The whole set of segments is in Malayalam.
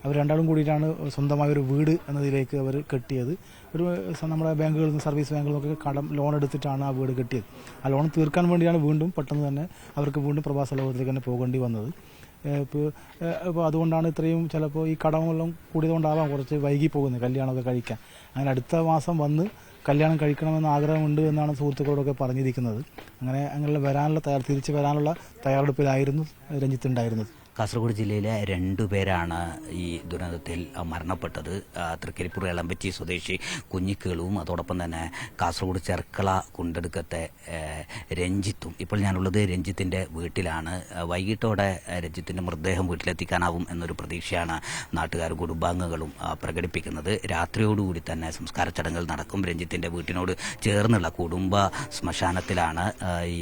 അവർ രണ്ടാളും കൂടിയിട്ടാണ് സ്വന്തമായ ഒരു വീട് എന്നതിലേക്ക് അവർ കെട്ടിയത്. ഒരു നമ്മുടെ ബാങ്കുകളിൽ നിന്ന് സർവീസ് ബാങ്കുകളിൽ നിന്നൊക്കെ ലോൺ എടുത്തിട്ടാണ് ആ വീട് കെട്ടിയത്. ആ ലോൺ തീർക്കാൻ വേണ്ടിയാണ് വീണ്ടും പെട്ടെന്ന് തന്നെ അവർക്ക് വീണ്ടും പ്രവാസ ലോകത്തിലേക്ക് തന്നെ പോകേണ്ടി വന്നത്. ഇപ്പോൾ അതുകൊണ്ടാണ് ഇത്രയും ചിലപ്പോൾ ഈ കടമെല്ലാം കൂടിയതുകൊണ്ടാവാം കുറച്ച് വൈകി പോകുന്നത് കല്യാണമൊക്കെ കഴിക്കാൻ. അങ്ങനെ അടുത്ത മാസം വന്ന് കല്യാണം കഴിക്കണമെന്ന് ആഗ്രഹമുണ്ട് എന്നാണ് സുഹൃത്തുക്കളോടൊക്കെ പറഞ്ഞിരിക്കുന്നത്. അങ്ങനെയുള്ള തിരിച്ചു വരാനുള്ള തയ്യാറെടുപ്പിലായിരുന്നു രഞ്ജിത്ത് ഉണ്ടായിരുന്നത്. കാസർഗോഡ് ജില്ലയിലെ 2 പേരാണ് ഈ ദുരന്തത്തിൽ മരണപ്പെട്ടത്. തൃക്കരിപ്പൂർ എളമ്പറ്റി സ്വദേശി കുഞ്ഞിക്കേളുവും അതോടൊപ്പം തന്നെ കാസർഗോഡ് ചെർക്കള കുണ്ടെടുക്കത്തെ രഞ്ജിത്തും. ഇപ്പോൾ ഞാനുള്ളത് രഞ്ജിത്തിന്റെ വീട്ടിലാണ്. വൈകിട്ടോടെ രഞ്ജിത്തിന്റെ മൃതദേഹം വീട്ടിലെത്തിക്കാനാവും എന്നൊരു പ്രതീക്ഷയാണ് നാട്ടുകാരും കുടുംബാംഗങ്ങളും പ്രകടിപ്പിക്കുന്നത്. രാത്രിയോടുകൂടി തന്നെ സംസ്കാര ചടങ്ങുകൾ നടക്കും. രഞ്ജിത്തിന്റെ വീട്ടിനോട് ചേർന്നുള്ള കുടുംബ ശ്മശാനത്തിലാണ് ഈ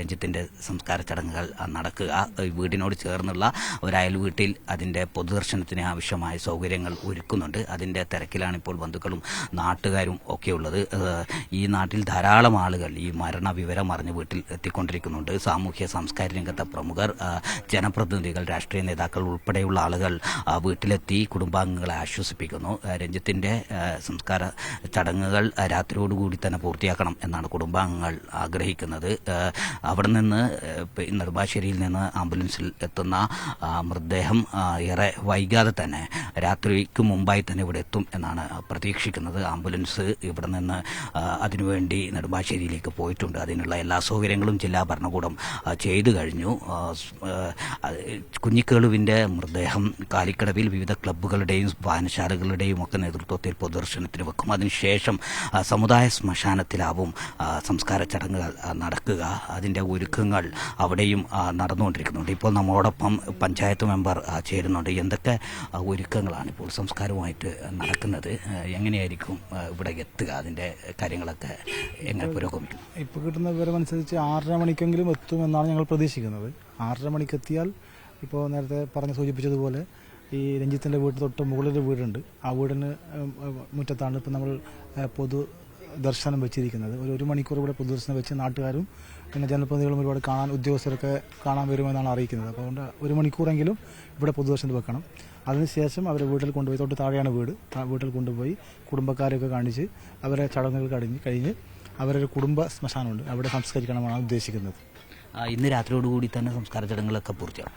രഞ്ജിത്തിന്റെ സംസ്കാര ചടങ്ങുകൾ നടക്കുക. വീടിനോട് ചേർന്നുള്ള ഒരയൽ വീട്ടിൽ അതിൻ്റെ പൊതുദർശനത്തിന് ആവശ്യമായ സൗകര്യങ്ങൾ ഒരുക്കുന്നുണ്ട്. അതിൻ്റെ തിരക്കിലാണ് ഇപ്പോൾ ബന്ധുക്കളും നാട്ടുകാരും ഒക്കെയുള്ളത്. ഈ നാട്ടിൽ ധാരാളം ആളുകൾ ഈ മരണ വിവരം അറിഞ്ഞ് വീട്ടിൽ എത്തിക്കൊണ്ടിരിക്കുന്നുണ്ട്. സാമൂഹ്യ സാംസ്കാരിക രംഗത്തെ പ്രമുഖർ, ജനപ്രതിനിധികൾ, രാഷ്ട്രീയ നേതാക്കൾ ഉൾപ്പെടെയുള്ള ആളുകൾ വീട്ടിലെത്തി കുടുംബാംഗങ്ങളെ ആശ്വസിപ്പിക്കുന്നു. രഞ്ജിത്തിൻ്റെ സംസ്കാര ചടങ്ങുകൾ രാത്രിയോടുകൂടി തന്നെ പൂർത്തിയാക്കണം എന്നാണ് കുടുംബാംഗങ്ങൾ ആഗ്രഹിക്കുന്നത്. അവിടെ നിന്ന് നെടുമ്പാശ്ശേരിയിൽ നിന്ന് ആംബുലൻസിൽ എത്തുന്ന മൃതദേഹം ഏറെ വൈകാതെ തന്നെ രാത്രിക്ക് മുമ്പായി തന്നെ ഇവിടെ എത്തും എന്നാണ് പ്രതീക്ഷിക്കുന്നത്. ആംബുലൻസ് ഇവിടെ നിന്ന് അതിനുവേണ്ടി നെടുമ്പാശ്ശേരിയിലേക്ക് പോയിട്ടുണ്ട്. അതിനുള്ള എല്ലാ സൗകര്യങ്ങളും ജില്ലാ ഭരണകൂടം ചെയ്തു കഴിഞ്ഞു. കുഞ്ഞിക്കേളുവിൻ്റെ മൃതദേഹം കാലിക്കടവിൽ വിവിധ ക്ലബ്ബുകളുടെയും വായനശാലകളുടെയും ഒക്കെ നേതൃത്വത്തിൽ പൊതുദർശനത്തിന് വെക്കും. അതിനുശേഷം സമുദായ ശ്മശാനത്തിലാവും സംസ്കാര ചടങ്ങുകൾ നടക്കുക. അതിൻ്റെ ഒരുക്കങ്ങൾ അവിടെയും നടന്നുകൊണ്ടിരിക്കുന്നുണ്ട്. ഇപ്പോൾ നമ്മളോടൊപ്പം പഞ്ചായത്ത് മെമ്പർ ചേരുന്നുണ്ട്. എന്തൊക്കെ ഒരുക്കങ്ങളാണ് ഇപ്പോൾ സംസ്കാരവുമായിട്ട് നടക്കുന്നത്? എങ്ങനെയായിരിക്കും ഇവിടെ എത്തുക? അതിൻ്റെ കാര്യങ്ങളൊക്കെ എങ്ങനെ പുരോഗമിക്കും? ഇപ്പോൾ കിട്ടുന്ന വിവരമനുസരിച്ച് 6:30 മണിക്കെങ്കിലും എത്തുമെന്നാണ് ഞങ്ങൾ പ്രതീക്ഷിക്കുന്നത്. 6:30 മണിക്ക് എത്തിയാൽ ഇപ്പോൾ നേരത്തെ സൂചിപ്പിച്ചതുപോലെ ഈ രഞ്ജിത്തിൻ്റെ വീട്ടിൽ തൊട്ട് മുകളിലൊരു വീടുണ്ട്. ആ വീടിന് മുറ്റത്താണ് ഇപ്പോൾ നമ്മൾ പൊതു ദർശനം വെച്ചിരിക്കുന്നത്. ഒരു മണിക്കൂർ ഇവിടെ പൊതുദർശനം വെച്ച് നാട്ടുകാരും പിന്നെ ജനപ്രതിനിധികളും ഒരുപാട് ഉദ്യോഗസ്ഥരൊക്കെ കാണാൻ വരുമെന്നാണ് അറിയിക്കുന്നത്. അപ്പോൾ അതുകൊണ്ട് 1 മണിക്കൂറെങ്കിലും ഇവിടെ പൊതുദർശനം വെക്കണം. അതിനുശേഷം അവരെ വീട്ടിൽ കൊണ്ടുപോയി, തൊട്ട് താഴെയാണ് വീട്, വീട്ടിൽ കൊണ്ടുപോയി കുടുംബക്കാരെയൊക്കെ കാണിച്ച് അവരെ ചടങ്ങുകൾ കഴിഞ്ഞ് അവരൊരു കുടുംബ ശ്മശാനമുണ്ട്, അവിടെ സംസ്കരിക്കണമെന്നാണ് ഉദ്ദേശിക്കുന്നത്. ഇന്ന് രാത്രിയോടുകൂടി തന്നെ സംസ്കാര ചടങ്ങുകളൊക്കെ പൂർത്തിയാവും.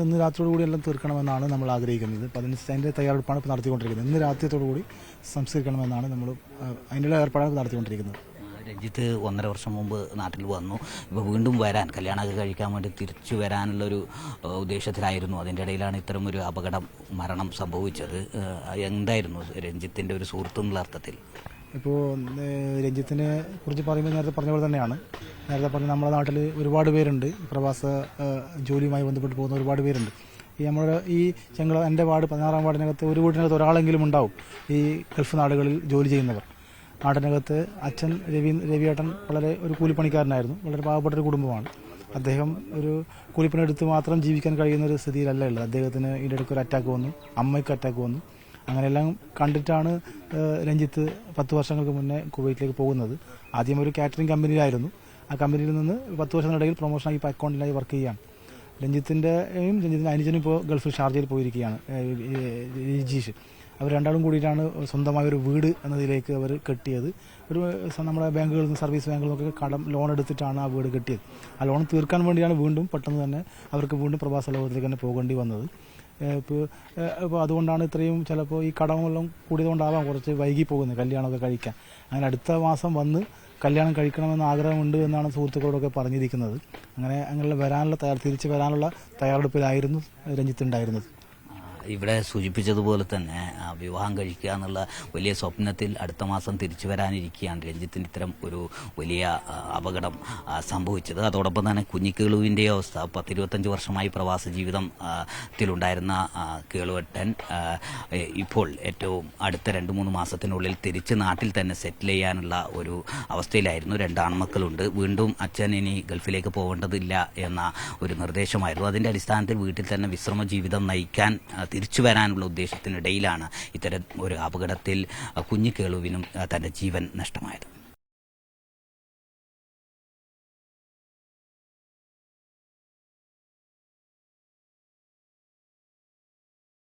ഇന്ന് രാത്രിയോടുകൂടി എല്ലാം തീർക്കണമെന്നാണ് നമ്മൾ ആഗ്രഹിക്കുന്നത്. അപ്പോൾ അതിൻ്റെ തയ്യാറെടുപ്പാണ് ഇപ്പോൾ നടത്തിക്കൊണ്ടിരിക്കുന്നത്. ഇന്ന് രാത്രിയോടുകൂടി സംസ്കരിക്കണമെന്നാണ് നമ്മൾ അതിനുള്ള ഏർപ്പാടാണ് നടത്തിക്കൊണ്ടിരിക്കുന്നത്. രഞ്ജിത്ത് 1.5 വർഷം മുമ്പ് നാട്ടിൽ വന്നു. ഇപ്പോൾ വീണ്ടും വരാൻ, കല്യാണമൊക്കെ കഴിക്കാൻ വേണ്ടി തിരിച്ചു വരാനുള്ളൊരു ഉദ്ദേശത്തിലായിരുന്നു. അതിൻ്റെ ഇടയിലാണ് ഇത്തരമൊരു മരണം സംഭവിച്ചത്. എന്തായിരുന്നു രഞ്ജിത്തിൻ്റെ ഒരു സുഹൃത്ത് എന്നുള്ള അർത്ഥത്തിൽ? ഇപ്പോൾ രഞ്ജിത്തിനെ കുറിച്ച് പറയുമ്പോൾ നേരത്തെ പറഞ്ഞ പോലെ തന്നെയാണ്. നേരത്തെ പറഞ്ഞ നമ്മുടെ നാട്ടിൽ ഒരുപാട് പേരുണ്ട്, പ്രവാസ ജോലിയുമായി ബന്ധപ്പെട്ട് പോകുന്ന ഒരുപാട് പേരുണ്ട്. ഈ എൻ്റെ വാർഡ് 16-ാം വാർഡിനകത്ത് ഒരു വീടിനകത്ത് ഒരാളെങ്കിലും ഉണ്ടാവും ഈ ഗൾഫ് നാടുകളിൽ ജോലി ചെയ്യുന്നവർ. നാടിനകത്ത് അച്ഛൻ രവിയേട്ടൻ വളരെ ഒരു കൂലിപ്പണിക്കാരനായിരുന്നു. വളരെ പാവപ്പെട്ട ഒരു കുടുംബമാണ്. അദ്ദേഹം ഒരു കൂലിപ്പണിയെടുത്ത് മാത്രം ജീവിക്കാൻ കഴിയുന്ന ഒരു സ്ഥിതിയിലല്ല ഉള്ളത്. അദ്ദേഹത്തിന് ഇതിൻ്റെ ഇടയ്ക്ക് ഒരു അറ്റാക്ക് വന്നു, അമ്മയ്ക്ക് അറ്റാക്ക് വന്നു. അങ്ങനെയെല്ലാം കണ്ടിട്ടാണ് രഞ്ജിത്ത് 10 വർഷങ്ങൾക്ക് മുന്നേ കുവൈറ്റിലേക്ക് പോകുന്നത്. ആദ്യം ഒരു കാറ്ററിംഗ് കമ്പനിയിലായിരുന്നു. ആ കമ്പനിയിൽ നിന്ന് 10 വർഷത്തിനിടയിൽ പ്രൊമോഷനായി ഇപ്പോൾ അക്കൗണ്ടിലായി വർക്ക് ചെയ്യുകയാണ്. രഞ്ജിത്തിൻ്റെ അനുജനും ഇപ്പോൾ ഗൾഫിൽ ഷാർജയിൽ പോയിരിക്കുകയാണ്, രജീഷ്. അവർ രണ്ടാളും കൂടിയിട്ടാണ് സ്വന്തമായ ഒരു വീട് എന്നതിലേക്ക് അവർ കെട്ടിയത്. നമ്മുടെ ബാങ്കുകളിൽ നിന്ന് സർവീസ് ബാങ്കുകളിൽ നിന്നൊക്കെ ലോൺ എടുത്തിട്ടാണ് ആ വീട് കെട്ടിയത്. ആ ലോൺ തീർക്കാൻ വേണ്ടിയാണ് വീണ്ടും പെട്ടെന്ന് തന്നെ അവർക്ക് വീണ്ടും പ്രവാസ ലോകത്തിലേക്ക് തന്നെ പോകേണ്ടി വന്നത്. ഇപ്പോൾ അതുകൊണ്ടാണ് ഇത്രയും ചിലപ്പോൾ ഈ കടമെല്ലാം കൂടിയതുകൊണ്ടാവാം കുറച്ച് വൈകി പോകുന്നത് കല്യാണമൊക്കെ കഴിക്കാൻ. അങ്ങനെ അടുത്ത മാസം വന്ന് കല്യാണം കഴിക്കണമെന്ന് ആഗ്രഹമുണ്ട് എന്നാണ് സുഹൃത്തുക്കളോടൊക്കെ പറഞ്ഞിരിക്കുന്നത്. തിരിച്ചു വരാനുള്ള തയ്യാറെടുപ്പിലായിരുന്നു രഞ്ജിത്ത് ഉണ്ടായിരുന്നത്. ഇവിടെ സൂചിപ്പിച്ചതുപോലെ തന്നെ വിവാഹം കഴിക്കുക എന്നുള്ള വലിയ സ്വപ്നത്തിൽ അടുത്ത മാസം തിരിച്ചു വരാനിരിക്കുകയാണ് രഞ്ജിത്തിന് ഇത്തരം ഒരു വലിയ അപകടം സംഭവിച്ചത്. അതോടൊപ്പം തന്നെ കുഞ്ഞിക്കേളുവിൻ്റെ അവസ്ഥ 10-25 വർഷമായി പ്രവാസ ജീവിതത്തിലുണ്ടായിരുന്ന കേളുവട്ടൻ ഇപ്പോൾ ഏറ്റവും അടുത്ത 2-3 മാസത്തിനുള്ളിൽ തിരിച്ച് നാട്ടിൽ തന്നെ സെറ്റിൽ ചെയ്യാനുള്ള ഒരു അവസ്ഥയിലായിരുന്നു. 2 ആൺമക്കളുണ്ട്. വീണ്ടും അച്ഛൻ ഇനി ഗൾഫിലേക്ക് പോകേണ്ടതില്ല എന്ന ഒരു നിർദ്ദേശമായിരുന്നു. അതിൻ്റെ അടിസ്ഥാനത്തിൽ വീട്ടിൽ തന്നെ വിശ്രമ ജീവിതം നയിക്കാൻ തിരിച്ചു വരാനുള്ള ഉദ്ദേശത്തിനിടയിലാണ് ഇത്തരം ഒരു അപകടത്തിൽ കുഞ്ഞിക്കേളുവിനും തൻ്റെ ജീവൻ നഷ്ടമായത്.